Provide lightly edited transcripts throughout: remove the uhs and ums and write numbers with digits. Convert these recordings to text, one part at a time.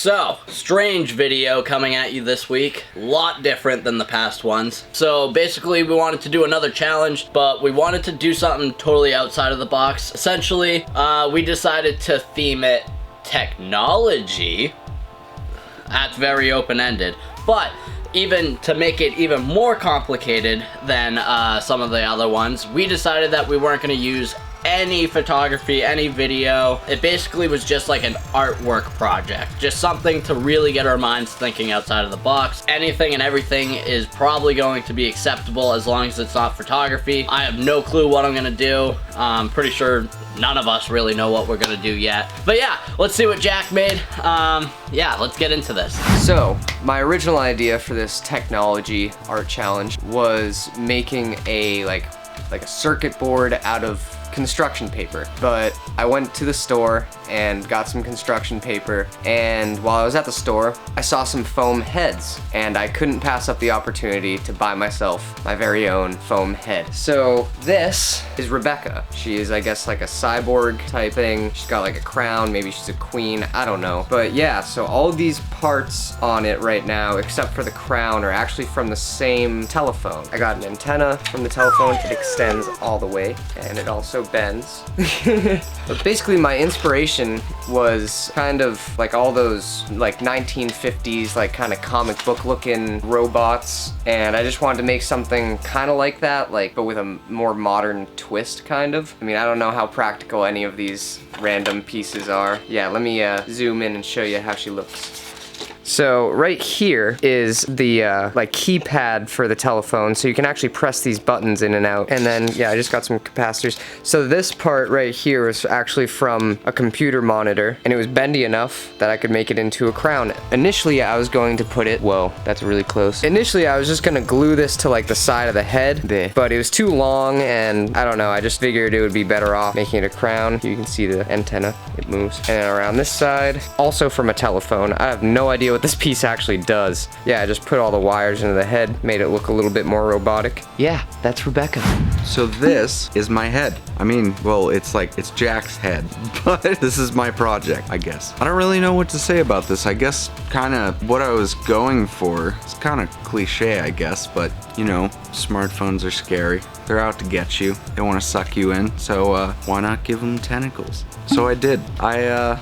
So, strange video coming at you this week. A lot different than the past ones. So basically we wanted to do another challenge, but we wanted to do something totally outside of the box. Essentially, we decided to theme it technology. That's very open-ended. But even to make it even more complicated than some of the other ones, we decided that we weren't going to use any photography, any video. It basically was just like an artwork project. Just something to really get our minds thinking outside of the box. Anything and everything is probably going to be acceptable as long as it's not photography. I have no clue what I'm gonna do. I'm pretty sure none of us really know what we're gonna do yet. But yeah, let's see what Jack made. Yeah, let's get into this. So, my original idea for this technology art challenge was making a like a circuit board out of construction paper. But I went to the store and got some construction paper, and while I was at the store I saw some foam heads and I couldn't pass up the opportunity to buy myself my very own foam head. So this is Rebecca. She is, I guess, like a cyborg type thing. She's got like a crown, maybe she's a queen, I don't know. But yeah, so all of these parts on it right now except for the crown are actually from the same telephone. I got an antenna from the telephone. It extends all the way and it also bends. But basically my inspiration was kind of like all those like 1950s like kind of comic book looking robots, and I just wanted to make something kind of like that, like but with a more modern twist kind of. I mean, I don't know how practical any of these random pieces are. Yeah, let me zoom in and show you how she looks. So right here is the like keypad for the telephone, so you can actually press these buttons in and out. And then yeah, I just got some capacitors. So this part right here is actually from a computer monitor, and it was bendy enough that I could make it into a crown. Initially I was going to put it, whoa, that's really close. Initially I was just gonna glue this to like the side of the head, but it was too long and I don't know, I just figured it would be better off making it a crown. You can see the antenna, it moves. And then around this side, also from a telephone. I have no idea what this piece actually does. Yeah, I just put all the wires into the head, made it look a little bit more robotic. Yeah, that's Rebecca. So this is my head. I mean, well, it's Jack's head, but this is my project, I guess. I don't really know what to say about this. I guess kind of what I was going for. It's kind of cliche, I guess, but you know, smartphones are scary. They're out to get you. They want to suck you in, so why not give them tentacles? So I did. I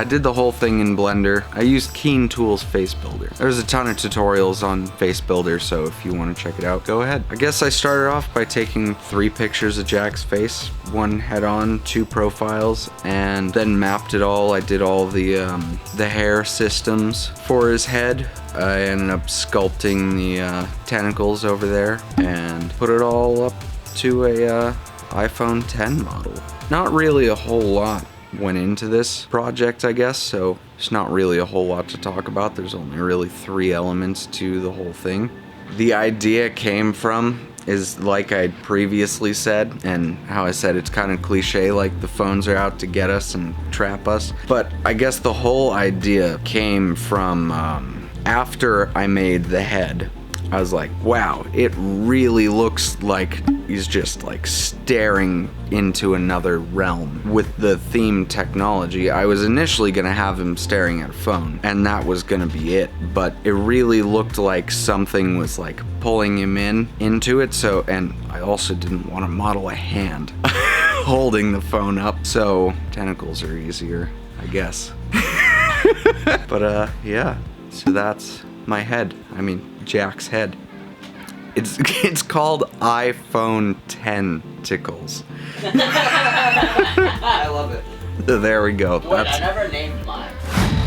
did the whole thing in Blender. I used Keen Tools Face Builder. There's a ton of tutorials on Face Builder, so if you want to check it out, go ahead. I guess I started off by taking 3 pictures of Jack's face, 1 head-on, 2 profiles, and then mapped it all. I did all the hair systems for his head. I ended up sculpting the tentacles over there and put it all up to a iPhone X model. Not really a whole lot went into this project, I guess, so there's not really a whole lot to talk about. There's only really 3 elements to the whole thing. The idea came from is like I previously said, and how I said it's kind of cliche, like the phones are out to get us and trap us. But I guess the whole idea came from after I made the head. I was like, wow, it really looks like he's just like staring into another realm. With the theme technology, I was initially gonna have him staring at a phone, and that was gonna be it. But it really looked like something was like pulling him into it. So, and I also didn't want to model a hand holding the phone up. So tentacles are easier, I guess. But yeah, so that's my head. I mean, Jack's head. It's called iPhone Tentacles. I love it. There we go. Wait, I never named mine.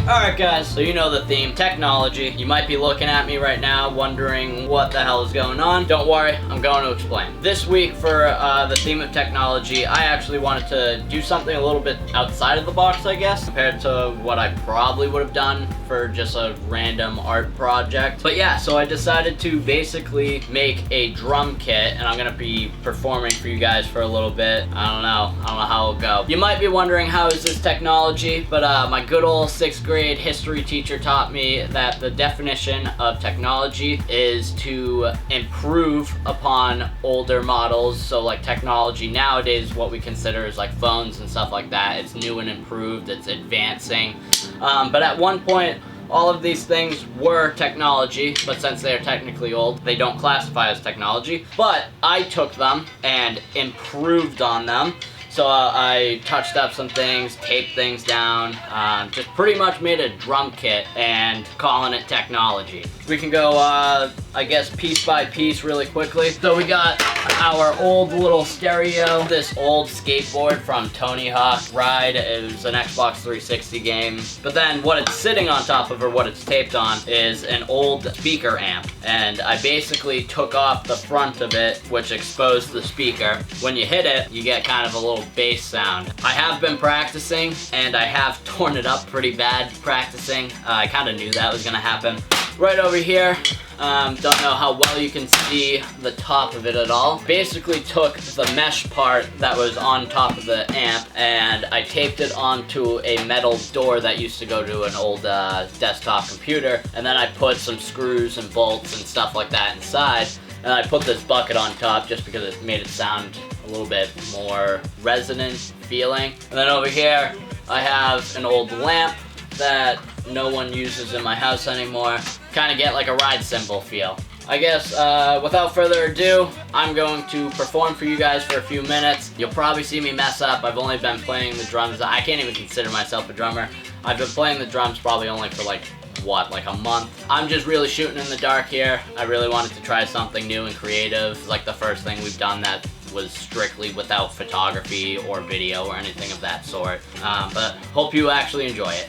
Alright guys, so you know the theme, technology. You might be looking at me right now wondering what the hell is going on. Don't worry, I'm going to explain. This week for the theme of technology, I actually wanted to do something a little bit outside of the box, I guess, compared to what I probably would have done for just a random art project. But yeah, so I decided to basically make a drum kit, and I'm gonna be performing for you guys for a little bit. I don't know how it'll go. You might be wondering how is this technology, but my good old 6th grade grade history teacher taught me that the definition of technology is to improve upon older models. So like technology nowadays, what we consider is like phones and stuff like that. It's new and improved, it's advancing. But at one point, all of these things were technology, but since they are technically old, they don't classify as technology. But I took them and improved on them. So I touched up some things, taped things down, just pretty much made a drum kit and calling it technology. We can go, I guess, piece by piece really quickly. So we got our old little stereo, this old skateboard from Tony Hawk Ride. It was an Xbox 360 game. But then what it's sitting on top of, or what it's taped on, is an old speaker amp. And I basically took off the front of it, which exposed the speaker. When you hit it, you get kind of a little bass sound. I have been practicing, and I have torn it up pretty bad practicing. I kind of knew that was gonna happen. Right over here, don't know how well you can see the top of it at all. Basically took the mesh part that was on top of the amp and I taped it onto a metal door that used to go to an old desktop computer, and then I put some screws and bolts and stuff like that inside, and I put this bucket on top just because it made it sound a little bit more resonant feeling. And then over here I have an old lamp that no one uses in my house anymore. Kind of get like a ride cymbal feel. I guess without further ado, I'm going to perform for you guys for a few minutes. You'll probably see me mess up. I've only been playing the drums. I can't even consider myself a drummer. I've been playing the drums probably only for like a month. I'm just really shooting in the dark here. I really wanted to try something new and creative. It's like the first thing we've done that was strictly without photography or video or anything of that sort. But hope you actually enjoy it.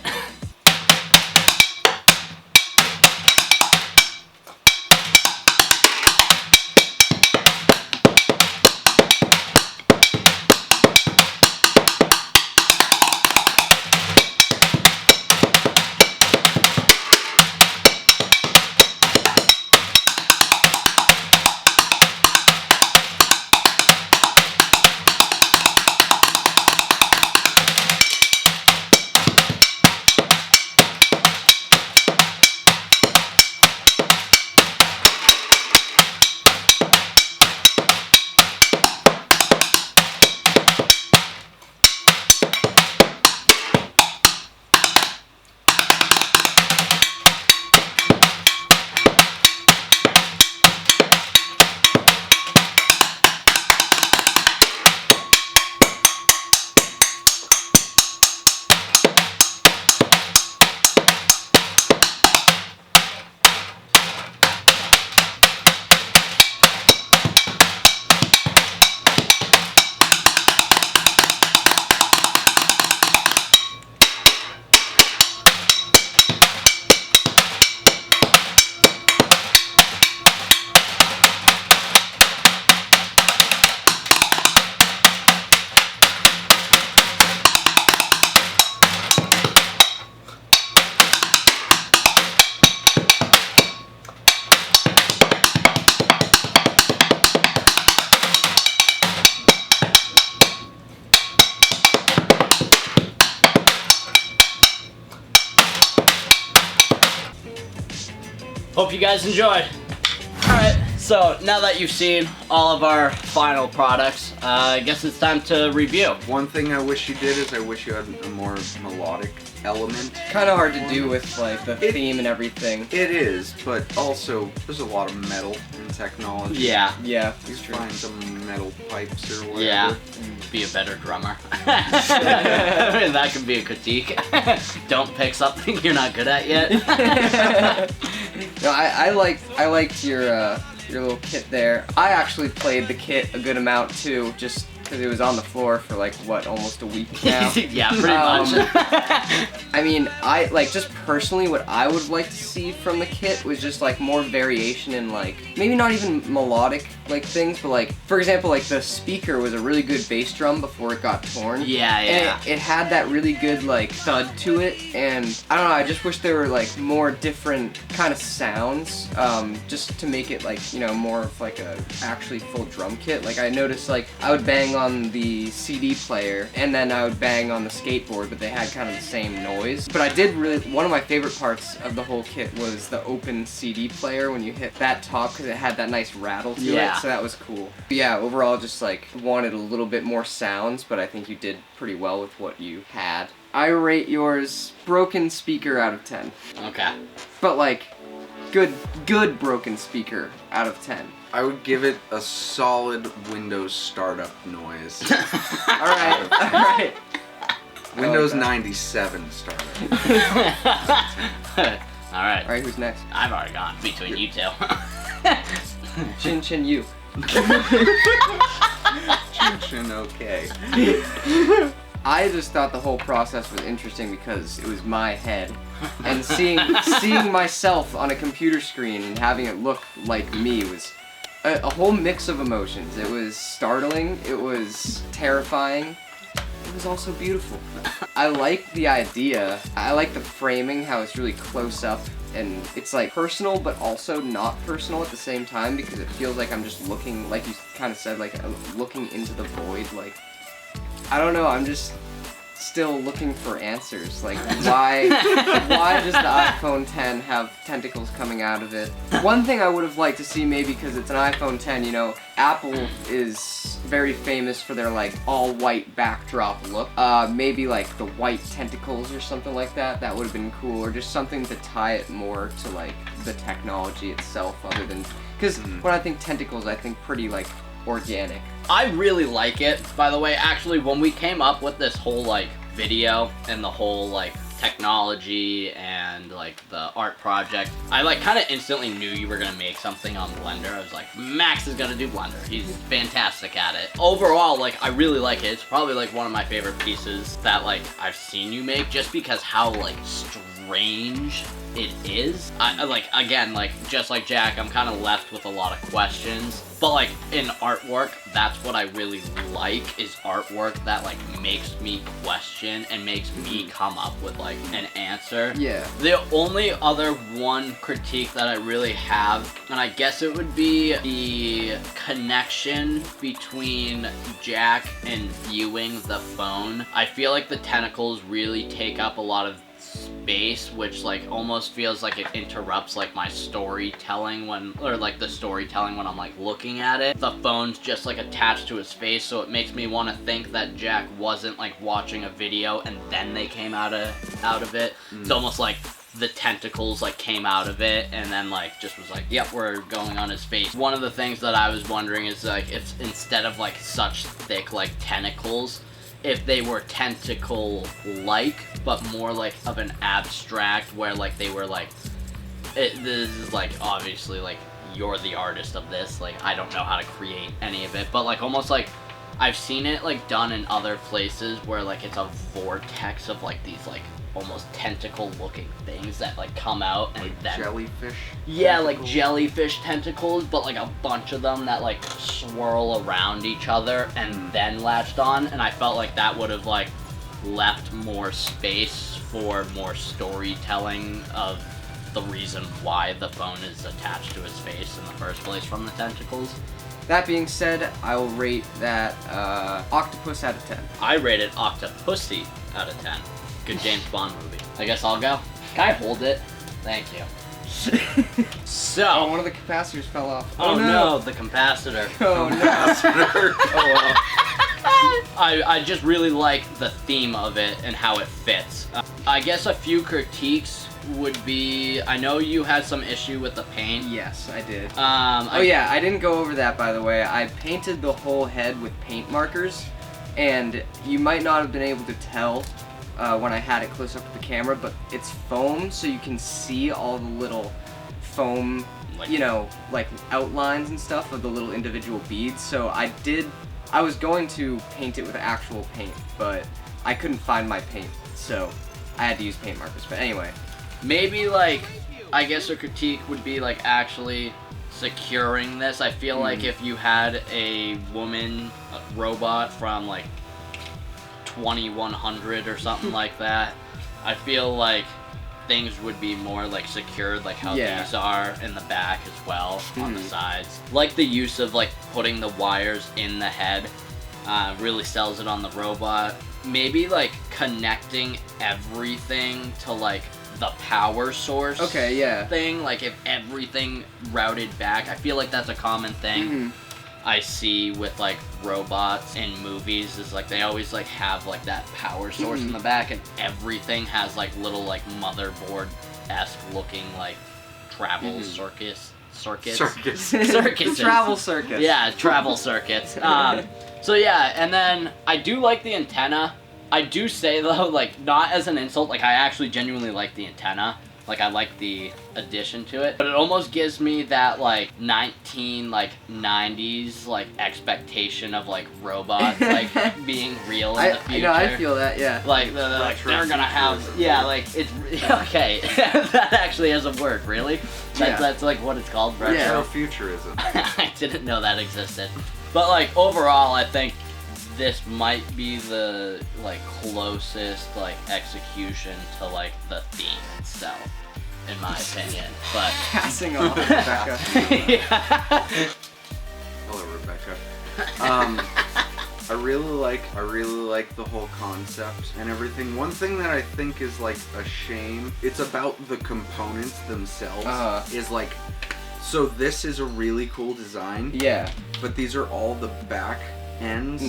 Hope you guys enjoyed. Alright, so now that you've seen all of our final products, I guess it's time to review. One thing I wish you did is I wish you had a more melodic element. Kind of hard to do with like the theme and everything. It is, but also there's a lot of metal in technology. Yeah. Yeah, You it's true. find some metal pipes or whatever. Yeah. Be a better drummer. That could be a critique. Don't pick something you're not good at yet. No, I liked your little kit there. I actually played the kit a good amount too, just because it was on the floor for like what, almost a week now. Yeah, pretty much. I mean, just personally, what I would like to see from the kit was just like more variation in like maybe not even melodic like things, but like for example, like the speaker was a really good bass drum before it got torn. Yeah. And it had that really good like thud to it, and I don't know, I just wish there were like more different kind of sounds, just to make it like, you know, more of like a actually full drum kit. Like I noticed like I would bang on the CD player and then I would bang on the skateboard, but they had kind of the same noise. But I did really, one of my favorite parts of the whole kit was the open CD player when you hit that top, because it had that nice rattle to it, so that was cool. But yeah, overall just like wanted a little bit more sounds, but I think you did pretty well with what you had. I rate yours broken speaker out of 10. Okay. But like good broken speaker out of 10. I would give it a solid Windows startup noise. Alright. Windows 97 startup. Alright. Alright, who's next? I've already gone between you two. Chin Chin you. Chin okay. I just thought the whole process was interesting because it was my head, and seeing myself on a computer screen and having it look like me was a whole mix of emotions. It was startling, it was terrifying, it was also beautiful. I like the idea, I like the framing, how it's really close up, and it's like personal but also not personal at the same time, because it feels like I'm just looking, like you kind of said, like looking into the void. Like, I don't know, I'm just still looking for answers. Like, why does the iPhone 10 have tentacles coming out of it? One thing I would have liked to see, maybe because it's an iPhone 10, you know, Apple is very famous for their like all white backdrop look. Maybe like the white tentacles or something like that. That would have been cool, or just something to tie it more to like the technology itself, other than, because when I think tentacles, I think pretty like organic. I really like it, by the way. Actually, when we came up with this whole like video and the whole like technology and like the art project, I like kind of instantly knew you were gonna make something on Blender. I was like, Max is gonna do Blender. He's fantastic at it. Overall, like, I really like it. It's probably like one of my favorite pieces that like I've seen you make, just because how like strange it is. I like, again, like just like Jack, I'm kind of left with a lot of questions. But like in artwork, that's what I really like, is artwork that like makes me question and makes me come up with like an answer. Yeah. The only other one critique that I really have, and I guess it would be the connection between Jack and viewing the phone. I feel like the tentacles really take up a lot of space, which like almost feels like it interrupts like my storytelling when, or like the storytelling when I'm like looking at it. The phone's just like attached to his face, so it makes me want to think that Jack wasn't like watching a video and then they came out of it. It's almost like the tentacles like came out of it and then like just was like, yep, we're going on his face. One of the things that I was wondering is like, if instead of like such thick like tentacles, if they were tentacle-like, but more like of an abstract, where like they were like, this is like obviously like you're the artist of this, like I don't know how to create any of it, but like almost like I've seen it like done in other places where like it's a vortex of like these like almost tentacle looking things that like come out and like then jellyfish. Yeah, tentacles. like jellyfish tentacles, but like a bunch of them that like swirl around each other and then latched on, and I felt like that would have like left more space for more storytelling of the reason why the phone is attached to his face in the first place from the tentacles. That being said, I will rate that octopus out of 10. I rated Octopussy out of 10. Good James Bond movie. I guess I'll go. Can I hold it? Thank you. So. Oh, one of the capacitors fell off. Oh no, the capacitor. Oh no. Oh well. I just really like the theme of it and how it fits. I guess a few critiques would be, I know you had some issue with the paint. Yes, I did. Oh yeah, I didn't go over that, by the way. I painted the whole head with paint markers, and you might not have been able to tell when I had it close up with the camera, but it's foam, so you can see all the little foam, Like- you know, like outlines and stuff of the little individual beads. So I was going to paint it with actual paint, but I couldn't find my paint, so I had to use paint markers. But anyway. Maybe like, I guess a critique would be like actually securing this. I feel like if you had a woman robot from like 2100 or something like that, I feel like things would be more like secured, like how these are in the back as well, on the sides. Like the use of like putting the wires in the head really sells it on the robot. Maybe like connecting everything to like the power source thing, like if everything routed back. I feel like that's a common thing I see with like robots in movies, is like they always like have like that power source in the back, and everything has like little like motherboard-esque looking like travel circuits. Travel circuits. Yeah, travel circuits. So yeah, and then I do like the antenna. I do say though, like, not as an insult, like I actually genuinely like the antenna. Like, I like the addition to it, but it almost gives me that like 90s like expectation of like robots like being real in the future. I feel that, yeah. Like they're gonna have, like it's okay. That actually is a word, really. That's like what it's called, retro futurism. I didn't know that existed, but like overall, I think this might be the like closest like execution to like the theme itself, in my opinion. But passing on Rebecca. Hello, Rebecca. I really like the whole concept and everything. One thing that I think is like a shame, it's about the components themselves. Is like, so this is a really cool design. Yeah. But these are all the back ends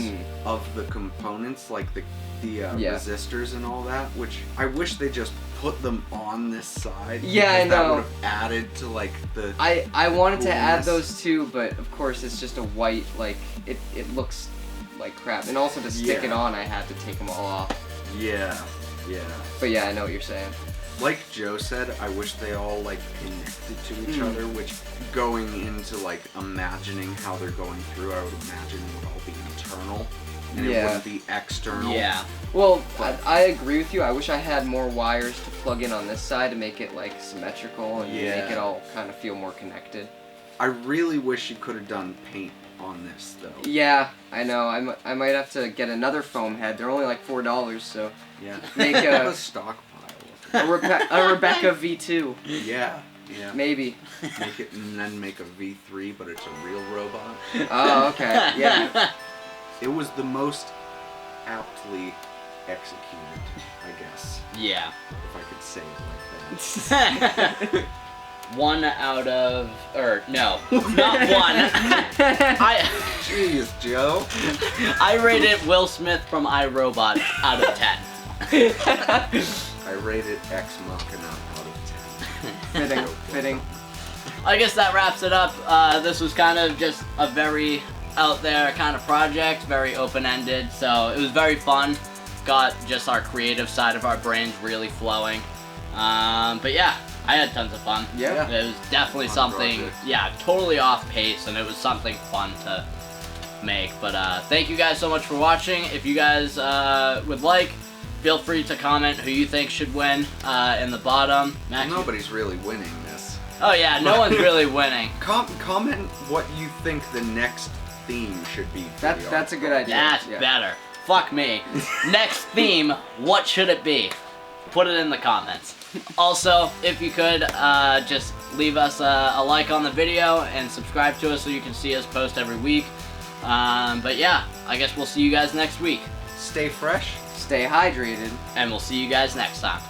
of the components, like the resistors and all that, which I wish they just put them on this side. Yeah, I know. That would have added to like the I wanted to add coolness. those too, but of course it's just a white, like it looks like crap. And also to stick it on, I had to take them all off. Yeah. But yeah, I know what you're saying. Like Joe said, I wish they all like connected to each other, which going into like imagining how they're going through, I would imagine it would all be internal and it wouldn't be external. yeah. Well, I agree with you. I wish I had more wires to plug in on this side to make it like symmetrical and make it all kind of feel more connected. I really wish you could have done paint on this though. Yeah, I know. I might have to get another foam head. They're only like $4, so make Have a a stockpile. a Rebecca V2. Yeah. Maybe. Make it and then make a V3, but it's a real robot. Oh, okay. Yeah. It was the most aptly executed, I guess. Yeah. If I could say it like that. 1 out of, or no, not 1. Jeez, Joe. I rated Will Smith from iRobot out of 10. I rated Ex Machina out of 10. Fitting. I guess that wraps it up. This was kind of just a very out there kind of project, very open-ended, so it was very fun. Got just our creative side of our brains really flowing. But yeah, I had tons of fun. Yeah. It was definitely Fun something, project. totally off pace, and it was something fun to make. But thank you guys so much for watching. If you guys would like, feel free to comment who you think should win in the bottom. Max, Nobody's really winning this. oh yeah, no one's really winning. Comment what you think the next theme should be. For the That's a good article. idea. That's better. Fuck me. Next theme, what should it be? Put it in the comments. Also, if you could, just leave us a like on the video and subscribe to us so you can see us post every week. But yeah, I guess we'll see you guys next week. Stay fresh. Stay hydrated. And we'll see you guys next time.